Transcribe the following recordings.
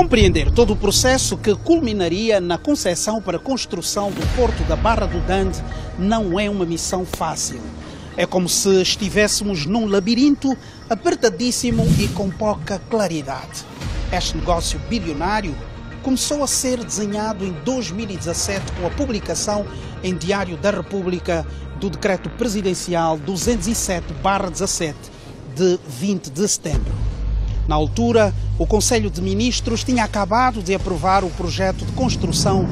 Compreender todo o processo que culminaria na concessão para a construção do Porto da Barra do Dande não é uma missão fácil. É como se estivéssemos num labirinto apertadíssimo e com pouca claridade. Este negócio bilionário começou a ser desenhado em 2017 com a publicação em Diário da República do Decreto Presidencial 207/17 de 20 de setembro. Na altura, o Conselho de Ministros tinha acabado de aprovar o projeto de construção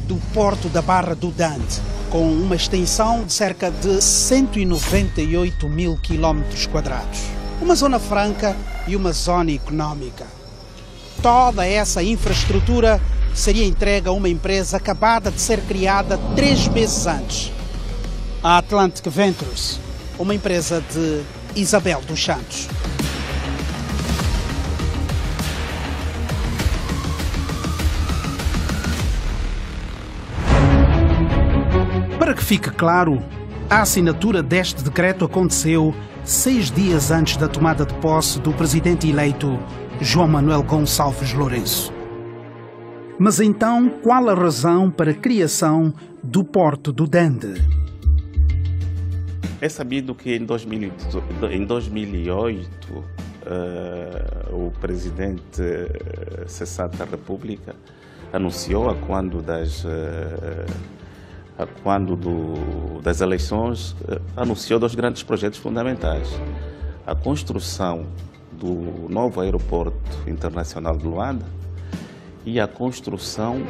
do Porto da Barra do Dande, com uma extensão de cerca de 198 mil quilómetros quadrados. Uma zona franca e uma zona económica. Toda essa infraestrutura seria entregue a uma empresa acabada de ser criada 3 meses antes. A Atlantic Ventures, uma empresa de Isabel dos Santos. Para que fique claro, a assinatura deste decreto aconteceu 6 dias antes da tomada de posse do presidente eleito João Manuel Gonçalves Lourenço. Mas então, qual a razão para a criação do Porto do Dande? É sabido que em 2008 o presidente cessado da República anunciou das eleições, anunciou 2 grandes projetos fundamentais. A construção do novo aeroporto internacional de Luanda e a construção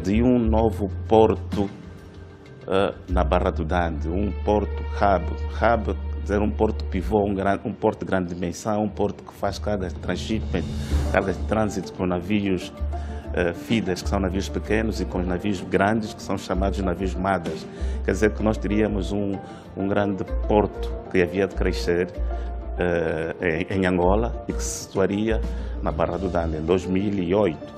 de um novo porto na Barra do Dande, um porto hub, dizer, um porto pivô, um porto de grande dimensão, um porto que faz cargas de transshipment, cargas de trânsito com navios feeders, que são navios pequenos, e com os navios grandes, que são chamados navios madas. Quer dizer que nós teríamos um grande porto que havia de crescer em Angola e que se situaria na Barra do Dande, em 2008.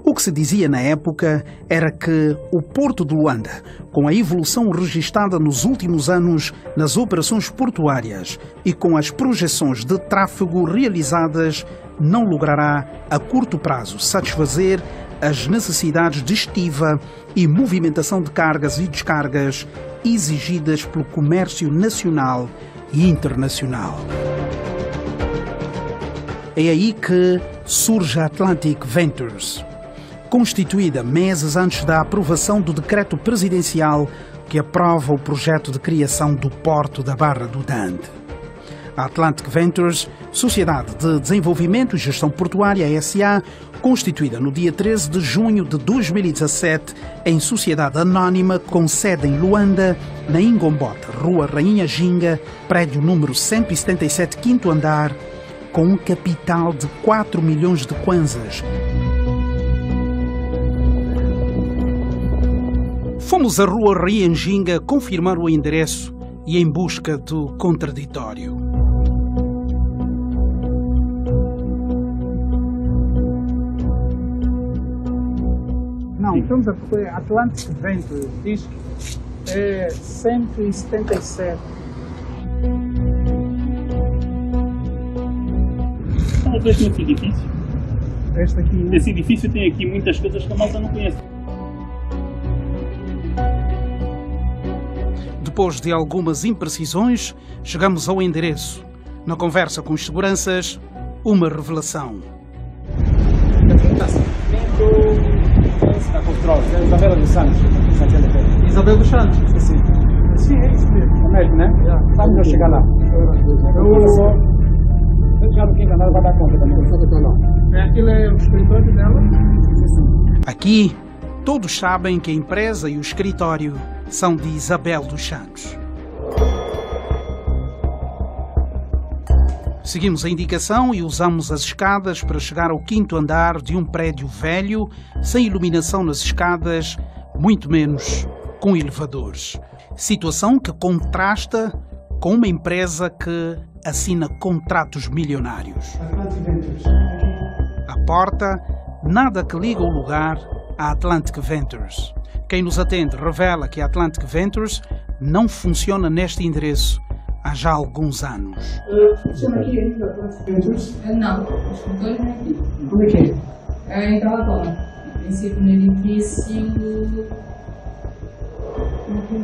O que se dizia na época era que o Porto de Luanda, com a evolução registada nos últimos anos nas operações portuárias e com as projeções de tráfego realizadas, não logrará a curto prazo satisfazer as necessidades de estiva e movimentação de cargas e descargas exigidas pelo comércio nacional e internacional. É aí que surge a Atlantic Ventures, constituída meses antes da aprovação do decreto presidencial que aprova o projeto de criação do Porto da Barra do Dande. A Atlantic Ventures, Sociedade de Desenvolvimento e Gestão Portuária S.A., constituída no dia 13 de junho de 2017 em sociedade anónima com sede em Luanda, na Ingombota, Rua Rainha Ginga, prédio número 177, 5º andar, com um capital de 4 milhões de kwanzas. Fomos à Rua Rainha Ginga confirmar o endereço e em busca do contraditório. Não, estamos a Atlantic Ventures, diz que é 177. Estão a ver esse edifício? Este aqui, né? Esse edifício tem aqui muitas coisas que a malta não conhece. Depois de algumas imprecisões, chegamos ao endereço. Na conversa com os seguranças, uma revelação. Da Control, é Isabel dos Santos. Isabel dos Santos? Sim. Sim, é isso mesmo. É mesmo, né? Vamos já chegar lá. Eu já no quinto andar vai dar conta também. Aquilo é o escritório dela? Sim. Aqui, todos sabem que a empresa e o escritório são de Isabel dos Santos. Seguimos a indicação e usamos as escadas para chegar ao 5º andar de um prédio velho, sem iluminação nas escadas, muito menos com elevadores. Situação que contrasta com uma empresa que assina contratos milionários. À porta, nada que liga o lugar à Atlantic Ventures. Quem nos atende revela que a Atlantic Ventures não funciona neste endereço, há já alguns anos. Funciona aqui ainda, Atlantic Ventures? Não, o escritório não é aqui. Onde é que é? É em Talatona. Em princípio, no edifício.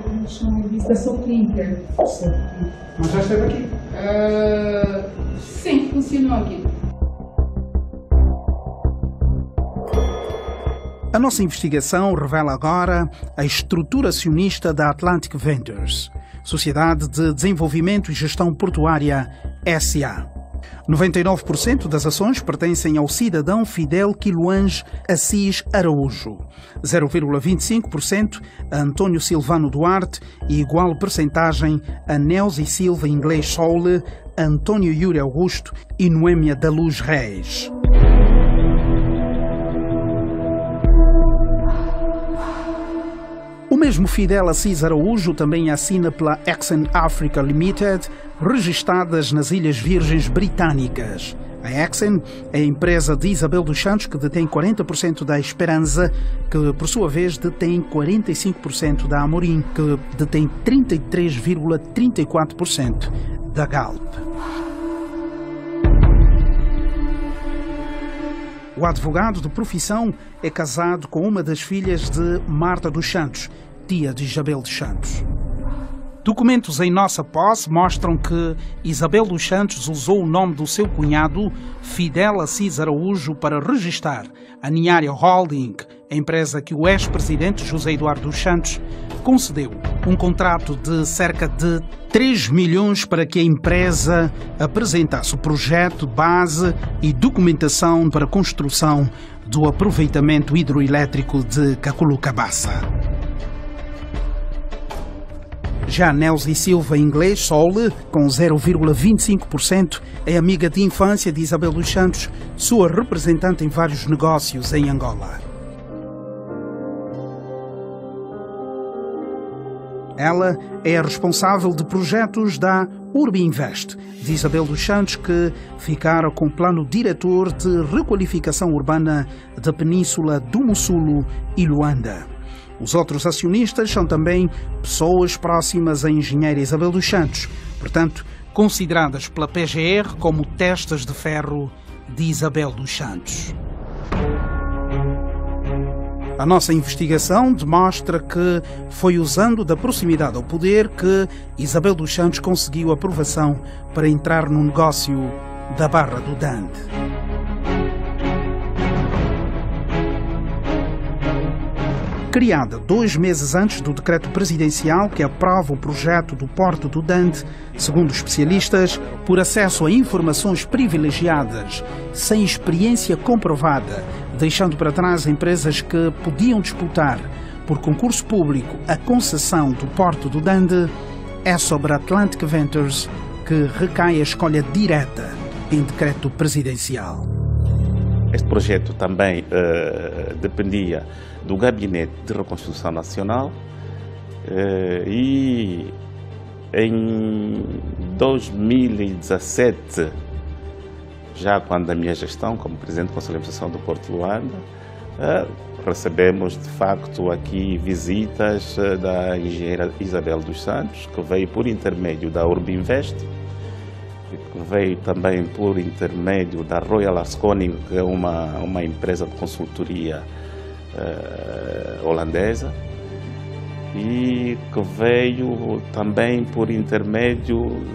Como chama de estação clínica. Mas já esteve aqui? Sim, funcionou aqui. A nossa investigação revela agora a estrutura acionista da Atlantic Ventures, Sociedade de Desenvolvimento e Gestão Portuária, SA. 99% das ações pertencem ao cidadão Fidel Quiluange Assis Araújo, 0,25% a António Silvano Duarte e igual percentagem a Nelsi Silva Inglês Soule, António Yuri Augusto e Noémia da Luz Reis. O mesmo Fidel Assis Araújo também assina pela Exxon Africa Limited, registadas nas Ilhas Virgens Britânicas. A Exxon é a empresa de Isabel dos Santos, que detém 40% da Esperança, que por sua vez detém 45% da Amorim, que detém 33,34% da Galp. O advogado de profissão é casado com uma das filhas de Marta dos Santos, tia de Isabel dos Santos. Documentos em nossa posse mostram que Isabel dos Santos usou o nome do seu cunhado, Fidel Assis Araújo, para registar a Niária Holding, a empresa que o ex-presidente José Eduardo dos Santos concedeu um contrato de cerca de 3 milhões para que a empresa apresentasse o projeto, base e documentação para a construção do aproveitamento hidroelétrico de Caculucabaça. Já Nelsi Silva Inglês Soule, com 0,25%, é amiga de infância de Isabel dos Santos, sua representante em vários negócios em Angola. Ela é a responsável de projetos da Urbinvest, de Isabel dos Santos, que ficara com o plano diretor de requalificação urbana da Península do Mussulo e Luanda. Os outros acionistas são também pessoas próximas à engenheira Isabel dos Santos, portanto, consideradas pela PGR como testas de ferro de Isabel dos Santos. A nossa investigação demonstra que foi usando da proximidade ao poder que Isabel dos Santos conseguiu aprovação para entrar no negócio da Barra do Dande. Criada 2 meses antes do decreto presidencial que aprova o projeto do Porto do Dande, segundo especialistas, por acesso a informações privilegiadas, sem experiência comprovada, deixando para trás empresas que podiam disputar por concurso público a concessão do Porto do Dande, é sobre a Atlantic Ventures que recai a escolha direta em decreto presidencial. Este projeto também dependia do Gabinete de Reconstrução Nacional e em 2017, já quando a minha gestão como Presidente do Conselho de Administração do Porto de Luanda, recebemos de facto aqui visitas da engenheira Isabel dos Santos, que veio por intermédio da Urbinvest, que veio também por intermédio da Royal Asconing, que é uma empresa de consultoria holandesa, e que veio também por intermédio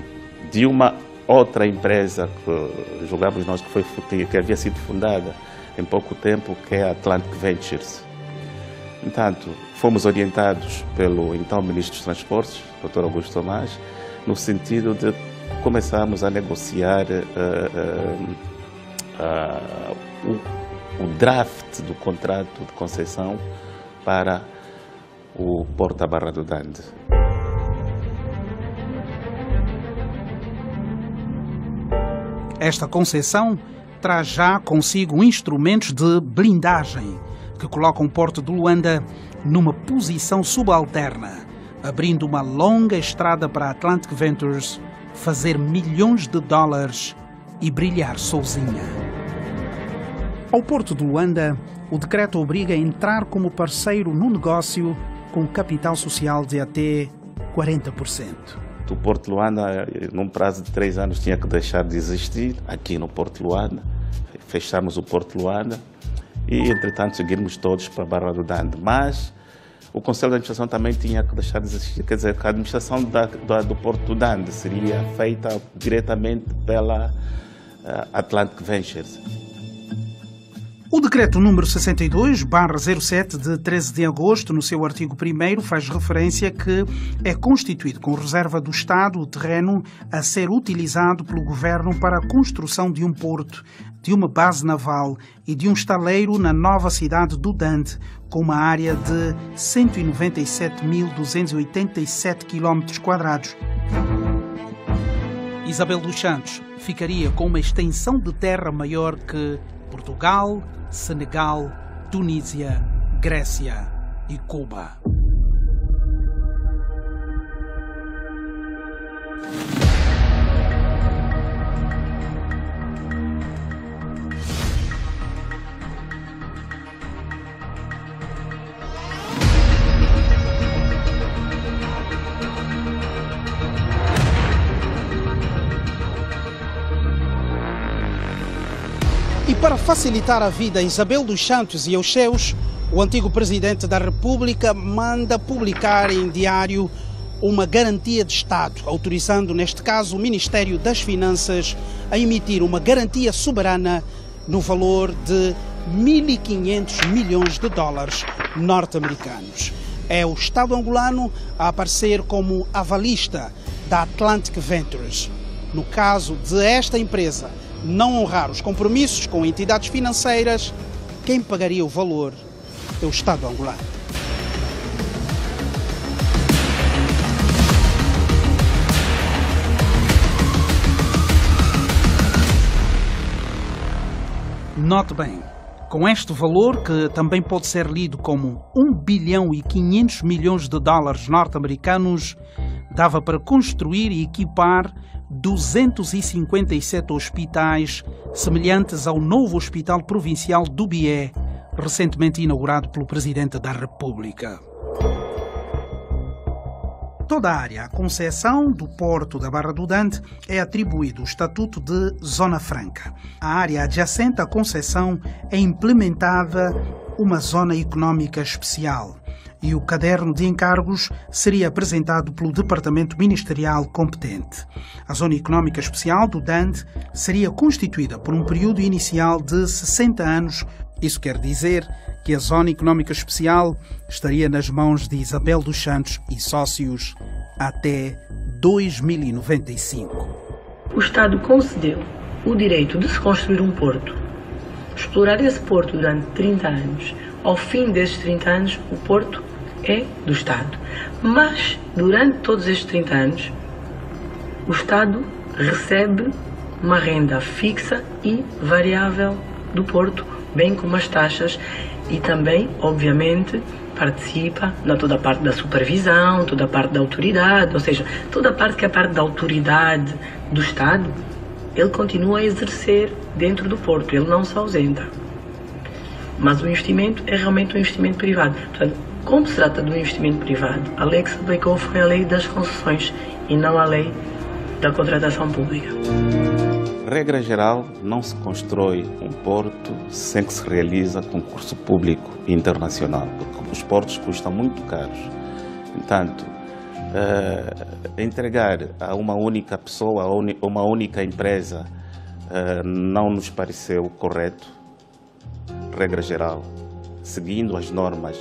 de uma outra empresa que julgamos nós que havia sido fundada em pouco tempo, que é a Atlantic Ventures. Entanto, fomos orientados pelo então Ministro dos Transportes, Dr. Augusto Tomás, no sentido de começarmos a negociar o draft do contrato de concessão para o Porto da Barra do Dande. Esta concessão traz já consigo instrumentos de blindagem que colocam o Porto de Luanda numa posição subalterna, abrindo uma longa estrada para a Atlantic Ventures fazer milhões de dólares e brilhar sozinha. Ao Porto de Luanda, o decreto obriga a entrar como parceiro no negócio com capital social de até 40%. o Porto de Luanda, num prazo de 3 anos, tinha que deixar de existir aqui no Porto de Luanda. Fechamos o Porto de Luanda e, entretanto, seguirmos todos para a Barra do Dande. Mas o Conselho de Administração também tinha que deixar de existir, quer dizer, que a administração do Porto do Dande seria feita diretamente pela Atlantic Ventures. O decreto número 62/07 de 13 de agosto, no seu artigo 1º, faz referência que é constituído com reserva do Estado o terreno a ser utilizado pelo Governo para a construção de um porto, de uma base naval e de um estaleiro na nova cidade do Dande, com uma área de 197.287 km². Isabel dos Santos ficaria com uma extensão de terra maior que Portugal, Senegal, Tunísia, Grécia e Cuba. E para facilitar a vida a Isabel dos Santos e aos seus, o antigo presidente da República manda publicar em diário uma garantia de Estado, autorizando, neste caso, o Ministério das Finanças a emitir uma garantia soberana no valor de 1.500 milhões de dólares norte-americanos. É o Estado angolano a aparecer como avalista da Atlantic Ventures. No caso de esta empresa não honrar os compromissos com entidades financeiras, quem pagaria o valor é o Estado angolano. Note bem, com este valor, que também pode ser lido como 1 bilhão e 500 milhões de dólares norte-americanos, dava para construir e equipar 257 hospitais, semelhantes ao novo Hospital Provincial do Bié, recentemente inaugurado pelo Presidente da República. Toda a área à concessão do Porto da Barra do Dande é atribuído o estatuto de Zona Franca. A área adjacente à concessão é implementada uma Zona Económica Especial e o caderno de encargos seria apresentado pelo Departamento Ministerial competente. A Zona Económica Especial do Dande seria constituída por um período inicial de 60 anos. Isso quer dizer que a Zona Económica Especial estaria nas mãos de Isabel dos Santos e sócios até 2095. O Estado concedeu o direito de se construir um porto, explorar esse porto durante 30 anos. Ao fim desses 30 anos, o porto é do Estado. Mas, durante todos estes 30 anos, o Estado recebe uma renda fixa e variável do porto, bem como as taxas, e também, obviamente, participa na toda a parte da supervisão, toda a parte da autoridade, ou seja, toda a parte que é a parte da autoridade do Estado, ele continua a exercer dentro do porto, ele não se ausenta. Mas o investimento é realmente um investimento privado. Portanto, como se trata de um investimento privado, a lei que se aplicou foi a lei das concessões e não a lei da contratação pública. Regra geral, não se constrói um porto sem que se realiza concurso público internacional, porque os portos custam muito caros. Portanto, entregar a uma única pessoa, a uma única empresa, não nos pareceu correto. Regra geral, seguindo as normas,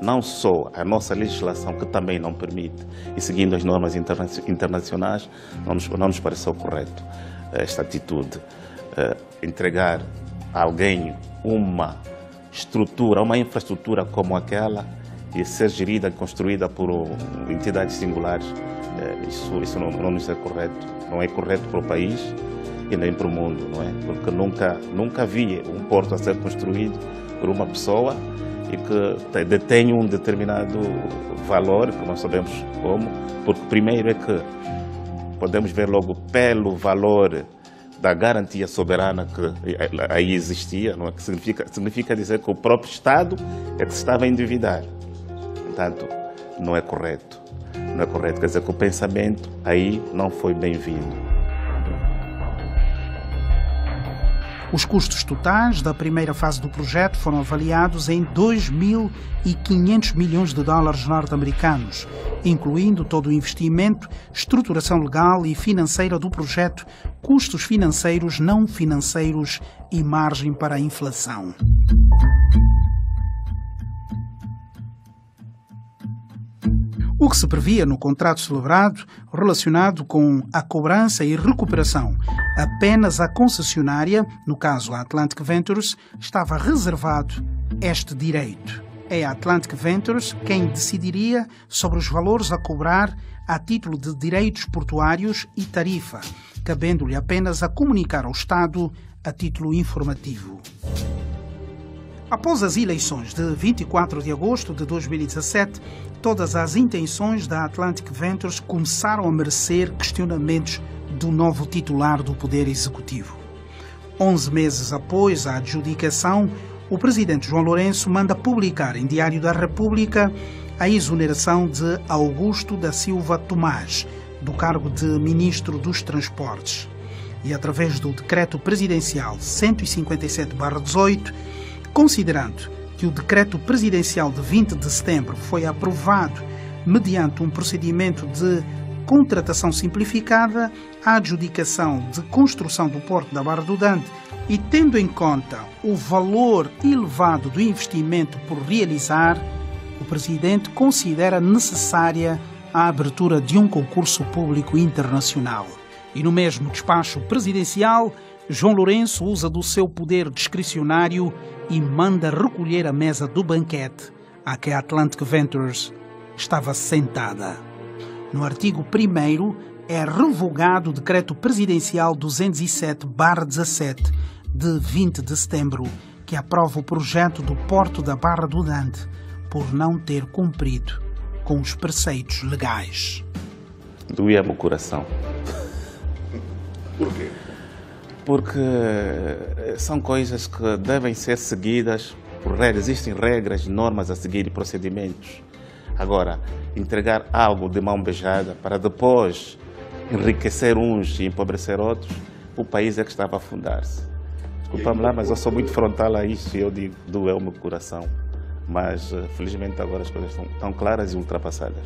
não só a nossa legislação, que também não permite, e seguindo as normas internacionais, não nos pareceu correto esta atitude. Entregar a alguém uma estrutura, uma infraestrutura como aquela e ser gerida e construída por entidades singulares, isso não nos é correto. Não é correto para o país e nem para o mundo, não é? Porque nunca vi um porto a ser construído por uma pessoa e que detém um determinado valor, que nós sabemos como, porque primeiro é que podemos ver logo pelo valor da garantia soberana que aí existia, não é? Que significa dizer que o próprio Estado é que se estava a endividar. Portanto, não é correto. não é correto. Quer dizer que o pensamento aí não foi bem-vindo. Os custos totais da primeira fase do projeto foram avaliados em 2.500 milhões de dólares norte-americanos, incluindo todo o investimento, estruturação legal e financeira do projeto, custos financeiros, não financeiros e margem para a inflação. O que se previa no contrato celebrado, relacionado com a cobrança e recuperação, apenas a concessionária, no caso a Atlantic Ventures, estava reservado este direito. É a Atlantic Ventures quem decidiria sobre os valores a cobrar a título de direitos portuários e tarifa, cabendo-lhe apenas a comunicar ao Estado a título informativo. Após as eleições de 24 de agosto de 2017, todas as intenções da Atlantic Ventures começaram a merecer questionamentos do novo titular do Poder Executivo. 11 meses após a adjudicação, o presidente João Lourenço manda publicar em Diário da República a exoneração de Augusto da Silva Tomás, do cargo de Ministro dos Transportes. E através do Decreto Presidencial 157/18, considerando que o Decreto Presidencial de 20 de setembro foi aprovado mediante um procedimento de contratação simplificada, a adjudicação de construção do Porto da Barra do Dante e tendo em conta o valor elevado do investimento por realizar, o Presidente considera necessária a abertura de um concurso público internacional. E no mesmo despacho presidencial, João Lourenço usa do seu poder discricionário e manda recolher a mesa do banquete a que a Atlantic Ventures estava sentada. No artigo 1º é revogado o Decreto Presidencial 207/17 de 20 de setembro, que aprova o projeto do Porto da Barra do Dante por não ter cumprido com os preceitos legais. Doía-me o coração. Por quê? Porque são coisas que devem ser seguidas por regras. Existem regras, normas a seguir e procedimentos. Agora, entregar algo de mão beijada para depois enriquecer uns e empobrecer outros, o país é que estava a afundar-se. Desculpa-me lá, mas eu sou muito frontal a isso e eu digo, doeu-me o coração. Mas, felizmente, agora as coisas estão claras e ultrapassadas.